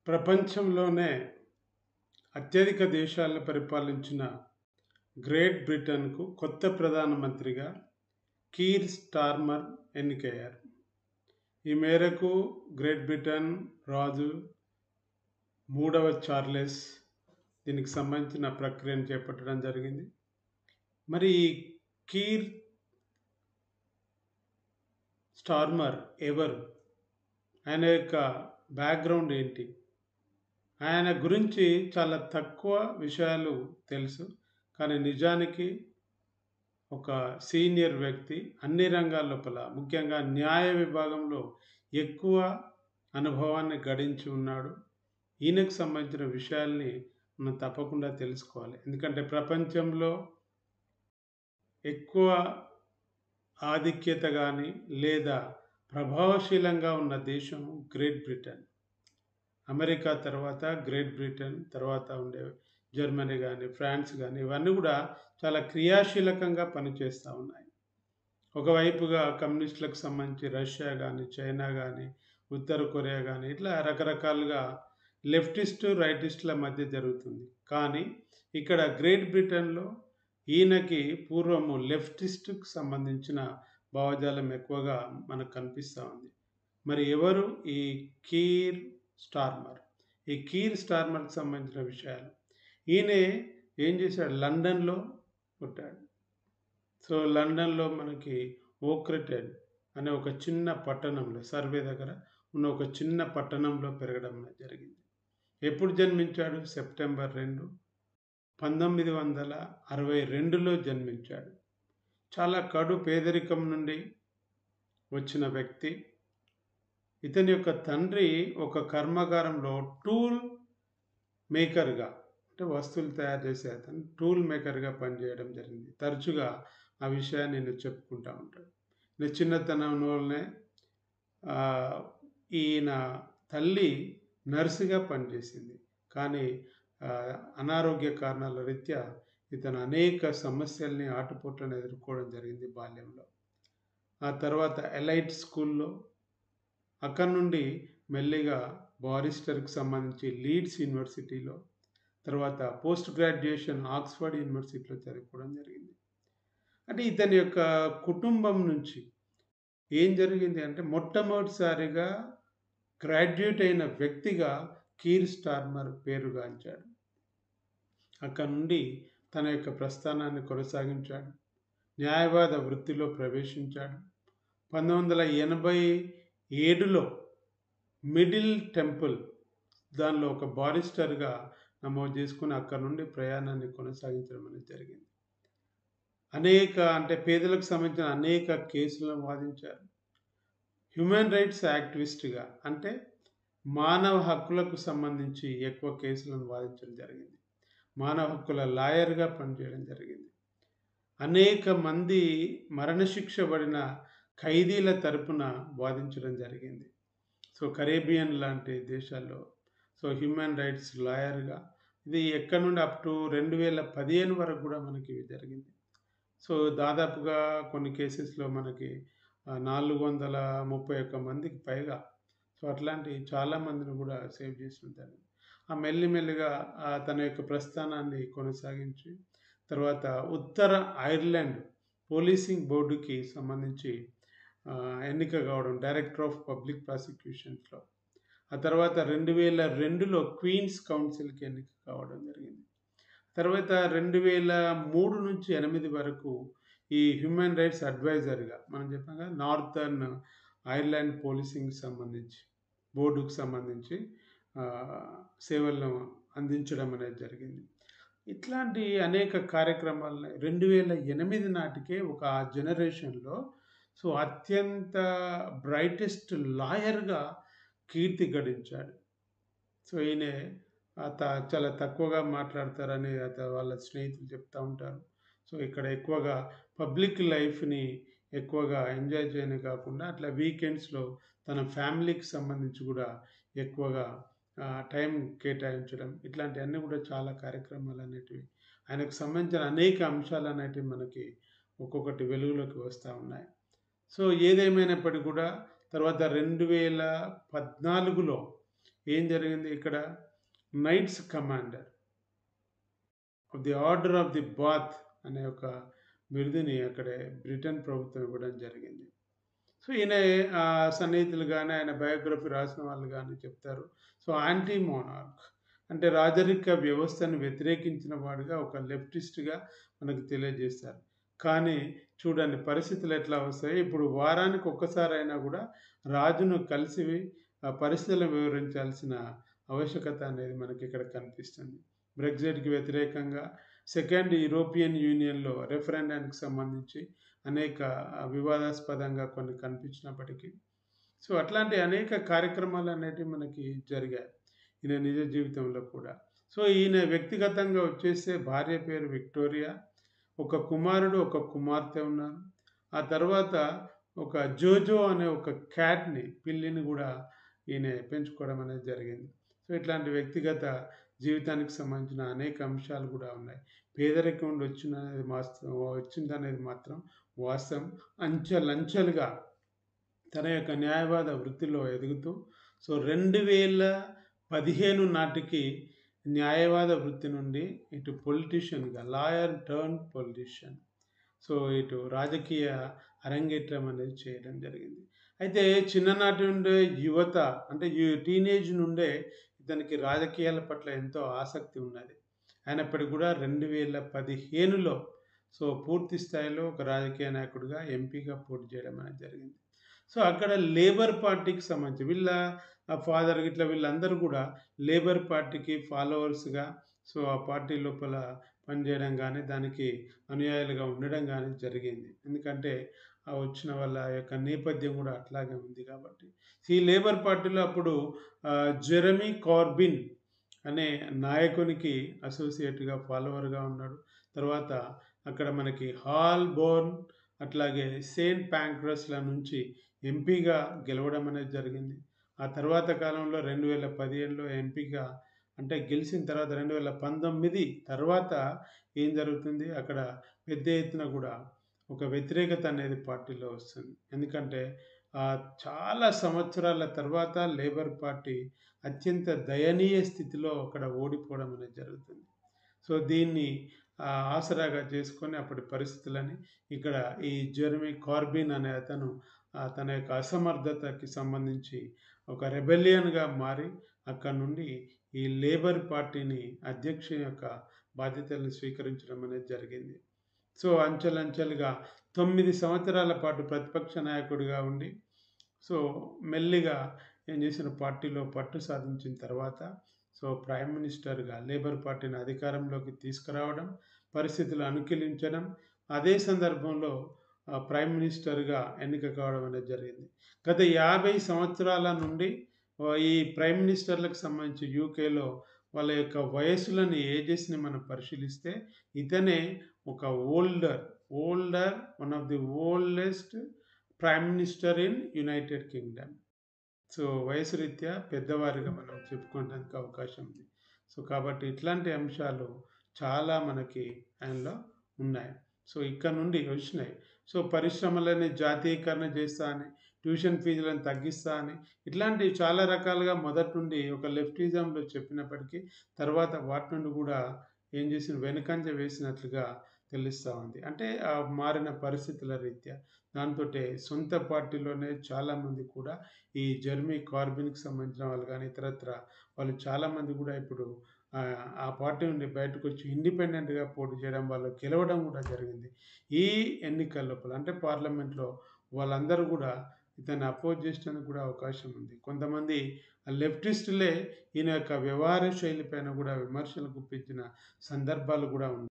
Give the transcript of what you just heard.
ప్రపంచంలోనే అత్యధిక దేశాలను పరిపాలించిన గ్రేట్ బ్రిటన్కు కొత్త ప్రధానమంత్రిగా కీర్ స్టార్మర్ ఎన్నికయ్యారు. ఈ మేరకు గ్రేట్ బ్రిటన్ రాజు మూడవ చార్లెస్ దీనికి సంబంధించిన ప్రక్రియను చేపట్టడం జరిగింది. మరి ఈ కీర్ స్టార్మర్ ఎవరు? ఆయన యొక్క బ్యాక్గ్రౌండ్ ఏంటి? ఆయన గురించి చాలా తక్కువ విషయాలు తెలుసు. కానీ నిజానికి ఒక సీనియర్ వ్యక్తి, అన్ని రంగాల లోపల ముఖ్యంగా న్యాయ విభాగంలో ఎక్కువ అనుభవాన్ని గడించి ఉన్నాడు. ఈయనకు సంబంధించిన విషయాల్ని మనం తప్పకుండా తెలుసుకోవాలి. ఎందుకంటే ప్రపంచంలో ఎక్కువ ఆధిక్యత కానీ లేదా ప్రభావశీలంగా ఉన్న దేశం గ్రేట్ బ్రిటన్. అమెరికా తర్వాత గ్రేట్ బ్రిటన్, తర్వాత ఉండే జర్మనీ కానీ, ఫ్రాన్స్ కానీ, ఇవన్నీ కూడా చాలా క్రియాశీలకంగా పనిచేస్తూ ఉన్నాయి. ఒకవైపుగా కమ్యూనిస్టులకు సంబంధించి రష్యా కానీ, చైనా కానీ, ఉత్తర కొరియా కానీ, ఇట్లా రకరకాలుగా లెఫ్టిస్టు రైటిస్టుల మధ్య జరుగుతుంది. కానీ ఇక్కడ గ్రేట్ బ్రిటన్లో ఈయనకి పూర్వము లెఫ్టిస్టుకు సంబంధించిన భావజాలం ఎక్కువగా మనకు కనిపిస్తూ ఉంది. మరి ఎవరు ఈ కీర్ స్టార్మర్? ఈ కీర్ స్టార్మర్కి సంబంధించిన విషయాలు. ఈయన ఏం చేశాడు? లండన్లో పుట్టాడు. సో లండన్లో మనకి ఓక్రెటెడ్ అనే ఒక చిన్న పట్టణంలో, సర్వే దగ్గర ఉన్న ఒక చిన్న పట్టణంలో పెరగడం జరిగింది. ఎప్పుడు జన్మించాడు? సెప్టెంబర్ 2, 1962లో జన్మించాడు. చాలా కడు పేదరికం నుండి వచ్చిన వ్యక్తి. ఇతని యొక్క తండ్రి ఒక కర్మాగారంలో టూల్ మేకర్గా, అంటే వస్తువులు తయారు చేసే అతను టూల్ మేకర్గా పనిచేయడం జరిగింది. తరచుగా ఆ విషయాన్ని నేను చెప్పుకుంటూ ఉంటాడు. నేను చిన్నతనంలోనే ఈయన తల్లి నర్సుగా పనిచేసింది. కానీ అనారోగ్య కారణాల రీత్యా ఇతను అనేక సమస్యల్ని, ఆటుపోట్లను ఎదుర్కోవడం జరిగింది బాల్యంలో. ఆ తర్వాత ఎలైట్ స్కూల్లో, అక్కడి నుండి మెల్లిగా బారిస్టర్కి సంబంధించి లీడ్స్ యూనివర్సిటీలో, తర్వాత పోస్ట్ గ్రాడ్యుయేషన్ ఆక్స్ఫర్డ్ యూనివర్సిటీలో చదువుకోవడం జరిగింది. అంటే ఇతని యొక్క కుటుంబం నుంచి ఏం జరిగింది అంటే, మొట్టమొదటిసారిగా గ్రాడ్యుయేట్ అయిన వ్యక్తిగా కీర్ స్టార్మర్ పేరుగాంచాడు. అక్కడి నుండి తన యొక్క ప్రస్థానాన్ని కొనసాగించాడు. న్యాయవాద వృత్తిలో ప్రవేశించాడు. 1987లో మిడిల్ టెంపుల్ దానిలో ఒక బారిస్టర్గా నమోదు చేసుకుని అక్కడి నుండి ప్రయాణాన్ని కొనసాగించడం అనేది జరిగింది. అంటే పేదలకు సంబంధించిన అనేక కేసులను వాదించారు. హ్యూమన్ రైట్స్ యాక్టివిస్ట్గా, అంటే మానవ హక్కులకు సంబంధించి ఎక్కువ కేసులను వాదించడం జరిగింది. మానవ హక్కుల లాయర్గా పనిచేయడం జరిగింది. అనేక మంది మరణశిక్ష పడిన ఖైదీల తరపున వాదించడం జరిగింది. సో కరేబియన్ లాంటి దేశాల్లో హ్యూమన్ రైట్స్ లాయర్గా ఇది ఎక్కడి నుండి అప్ టు 2015 వరకు కూడా మనకి జరిగింది. సో దాదాపుగా కొన్ని కేసెస్లో మనకి 431 మందికి పైగా, సో అట్లాంటి చాలామందిని కూడా సేవ్ చేసి ఉంటారు. ఆ మెల్లిమెల్లిగా తన యొక్క ప్రస్థానాన్ని కొనసాగించి తర్వాత ఉత్తర ఐర్లాండ్ పోలీసింగ్ బోర్డుకి సంబంధించి ఎన్నిక కావడం, డైరెక్టర్ ఆఫ్ పబ్లిక్ ప్రాసిక్యూషన్స్లో. ఆ తర్వాత 2002లో క్వీన్స్ కౌన్సిల్కి ఎన్నిక కావడం జరిగింది. తర్వాత 2003 నుంచి 2008 వరకు ఈ హ్యూమన్ రైట్స్ అడ్వైజర్గా, మనం చెప్పాక నార్థర్న్ ఐర్లాండ్ పోలీసింగ్ సంబంధించి బోర్డుకు సంబంధించి సేవలను అందించడం అనేది జరిగింది. ఇట్లాంటి అనేక కార్యక్రమాలను 2008 నాటికే ఒక జనరేషన్లో అత్యంత బ్రైటెస్ట్ లాయర్గా కీర్తి గడించాడు. సో ఈయన చాలా తక్కువగా మాట్లాడతారని వాళ్ళ స్నేహితులు చెప్తూ ఉంటారు. సో ఇక్కడ ఎక్కువగా పబ్లిక్ లైఫ్ని ఎక్కువగా ఎంజాయ్ చేయనే కాకుండా అట్లా వీకెండ్స్లో తన ఫ్యామిలీకి సంబంధించి కూడా ఎక్కువగా టైం కేటాయించడం, ఇట్లాంటివన్నీ కూడా చాలా కార్యక్రమాలు అనేటివి, ఆయనకు సంబంధించిన అనేక అంశాలు అనేటివి మనకి ఒక్కొక్కటి వెలుగులోకి వస్తూ ఉన్నాయి. సో ఏదేమైనప్పటికీ కూడా తర్వాత 2014లో ఏం జరిగింది ఇక్కడ? Knights commander of the order of the Bath అనే ఒక బిరుదుని అక్కడే బ్రిటన్ ప్రభుత్వం ఇవ్వడం జరిగింది. సో ఈయన సన్నిహితులు గాని, ఆయన బయోగ్రఫీ రాసిన వాళ్ళు గాని చెప్తారు. సో యాంటీ మోనార్క్ అంటే రాజరిక వ్యవస్థను వ్యతిరేకించిన వాడుగా, ఒక లెఫ్టిస్ట్‌గా మనకు తెలియజేస్తారు. కానీ చూడండి పరిస్థితులు ఎట్లా వస్తాయి. ఇప్పుడు వారానికి ఒక్కసారైనా కూడా రాజును కలిసి పరిస్థితులను వివరించాల్సిన ఆవశ్యకత అనేది మనకి ఇక్కడ కనిపిస్తుంది. బ్రెగ్జిట్‌కి వ్యతిరేకంగా సెకండ్ యూరోపియన్ యూనియన్‌లో రెఫరెండానికి సంబంధించి అనేక వివాదాస్పదంగా కొన్ని కనిపించినప్పటికీ, సో అట్లాంటి అనేక కార్యక్రమాలు అనేటివి మనకి జరిగాయి ఈయన నిజ జీవితంలో కూడా. సో ఈయన వ్యక్తిగతంగా వచ్చేస్తే భార్య పేరు విక్టోరియా, ఒక కుమారుడు, ఒక కుమార్తె ఉన్నారు. ఆ తర్వాత ఒక జోజో అనే ఒక పిల్లిని కూడా ఈయన పెంచుకోవడం అనేది జరిగింది. సో ఇట్లాంటి వ్యక్తిగత జీవితానికి సంబంధించిన అనేక అంశాలు కూడా ఉన్నాయి. పేదరికం నుండి వచ్చిందనేది మాత్రం వాస్తవం. అంచెలంచెలుగా తన యొక్క న్యాయవాద వృత్తిలో ఎదుగుతూ, సో 2015 నాటికి న్యాయవాద వృత్తి నుండి ఇటు పొలిటీషియన్‌గా, లాయర్ టర్న్ పొలిటీషియన్, సో ఇటు రాజకీయ అరంగేట్రం అనేది చేయడం జరిగింది. అయితే చిన్ననాటి నుండే యువత అంటే టీనేజ్ నుండే ఇతనికి రాజకీయాల పట్ల ఎంతో ఆసక్తి ఉన్నది. అయినప్పటికీ కూడా 2015లో సో పూర్తి స్థాయిలో ఒక రాజకీయ నాయకుడిగా ఎంపీగా పోటీ చేయడం అనేది జరిగింది. సో అక్కడ లేబర్ పార్టీకి సంబంధించి వీళ్ళ ఫాదర్ గిట్లా వీళ్ళందరూ కూడా లేబర్ పార్టీకి ఫాలోవర్స్‌గా, సో ఆ పార్టీ లోపల పనిచేయడం గానీ, దానికి అనుయాయులుగా ఉండడం గానీ జరిగింది. ఎందుకంటే వచ్చిన వాళ్ళ యొక్క నేపథ్యం కూడా అట్లాగే ఉంది కాబట్టి. ఈ లేబర్ పార్టీలో అప్పుడు జెరెమీ కార్బిన్ అనే నాయకునికి అసోసియేట్‌గా, ఫాలోవర్‌గా ఉన్నాడు. తర్వాత అక్కడ మనకి హాల్బోర్న్, అట్లాగే సెయింట్ పాంక్రస్‌ల నుంచి ఎంపీగా గెలవడం అనేది జరిగింది. ఆ తర్వాత కాలంలో 2015లో ఎంపీగా అంటే గెలిచిన తర్వాత 2019 తర్వాత ఏం జరుగుతుంది, అక్కడ పెద్ద ఎత్తున కూడా ఒక వ్యతిరేకత అనేది పార్టీలో వస్తుంది. ఎందుకంటే చాలా సంవత్సరాల తర్వాత లేబర్ పార్టీ అత్యంత దయనీయ స్థితిలో అక్కడ ఓడిపోవడం అనేది జరుగుతుంది. సో దీన్ని ఆసరాగా చేసుకొని అప్పటి పరిస్థితులని ఇక్కడ ఈ జెరెమీ కార్బిన్ అనే అతను తన యొక్క అసమర్థతకి సంబంధించి ఒక రెబెలియన్‌గా మారి అక్కడి నుండి ఈ లేబర్ పార్టీని అధ్యక్షుని యొక్క బాధ్యతలను స్వీకరించడం అనేది జరిగింది. సో అంచెలంచెలుగా 9 సంవత్సరాల పాటు ప్రతిపక్ష నాయకుడిగా ఉండి, సో మెల్లిగా ఏం చేసిన పార్టీలో పట్టు సాధించిన తర్వాత సో ప్రైమ్ మినిస్టర్‌గా లేబర్ పార్టీని అధికారంలోకి తీసుకురావడం, పరిస్థితులు అనుకూలించడం, అదే సందర్భంలో ప్రైమ్ మినిస్టర్‌గా ఎన్నిక కావడం అనేది జరిగింది. గత 50 సంవత్సరాల నుండి ఈ ప్రైమ్ మినిస్టర్‌లకు సంబంధించి యూకేలో వాళ్ళ యొక్క వయస్సులను, ఏజెస్‌ని మనం పరిశీలిస్తే ఇతనే ఒక one of the oldest prime minister in United Kingdom. So వయసు రీత్యా పెద్దవారిగా మనం చెప్పుకోవడానికి అవకాశం ఉంది. సో కాబట్టి ఇట్లాంటి అంశాలు చాలా మనకి ఆయనలో ఉన్నాయి. సో ఇక్కడ నుండి వచ్చినాయి. సో పరిశ్రమలని జాతీయకరణ చేస్తా అని, ట్యూషన్ ఫీజులను తగ్గిస్తా అని, ఇట్లాంటివి చాలా రకాలుగా మొదటి నుండి ఒక లెఫ్టిజంలో చెప్పినప్పటికీ తర్వాత వాటి నుండి కూడా ఏం చేసిన వెనుకంజ వేసినట్లుగా తెలుస్తూ ఉంది. అంటే ఆ మారిన పరిస్థితుల రీత్యా దాంతోటే సొంత పార్టీలోనే చాలామంది కూడా ఈ జెరెమీ కార్బిన్‌కి సంబంధించిన వాళ్ళు కానీ, ఇతరత్ర వాళ్ళు చాలామంది కూడా ఇప్పుడు ఆ పార్టీ నుండి బయటకొచ్చి ఇండిపెండెంట్‌గా పోటీ చేయడం, వాళ్ళు గెలవడం కూడా జరిగింది. ఈ ఎన్నికల లోపల అంటే పార్లమెంట్‌లో వాళ్ళందరూ కూడా ఇతన్ని అపోజ్ చేయడానికి కూడా అవకాశం ఉంది. కొంతమంది లెఫ్టిస్టులే ఈయన యొక్క వ్యవహార శైలి పైన కూడా విమర్శలు గుప్పించిన సందర్భాలు కూడా ఉన్నాయి.